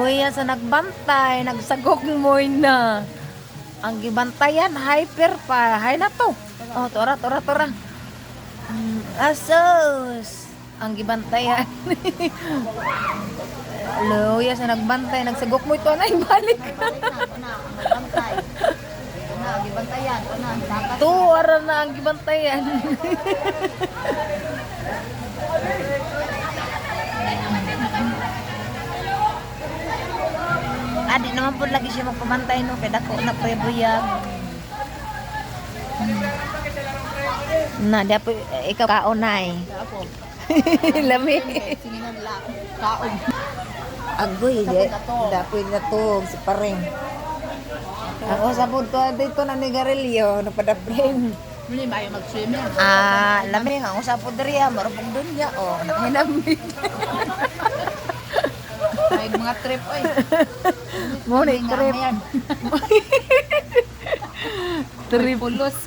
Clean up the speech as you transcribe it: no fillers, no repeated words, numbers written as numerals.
Luya sa nagbantay, nagsagok mo na. Ang gibantayan, hyper pa. Hay na to. Oh, tora. Asos. Ang gibantayan. Luya sa nagbantay, nagsagok mo ito na ibalik. Bantay. Gibantayan. Dapat. Tuwara na ang gibantayan. Adi naman po lagi siya magpamantay no, kaya dako na prebuyag. Na, di po, ikaw kaunay. Ako. Lami. Singinan lang. Kaon. Agoy, dapoy na to, si paring. Ako sa punto, dito na ni Garilio, napadapling. Muli ba yung mag-swimming? Lami, ang usapod diriya, marupong dunya, nakahinamig. May mga trip ay. Muna, trip. Trip. Trip. Pulos.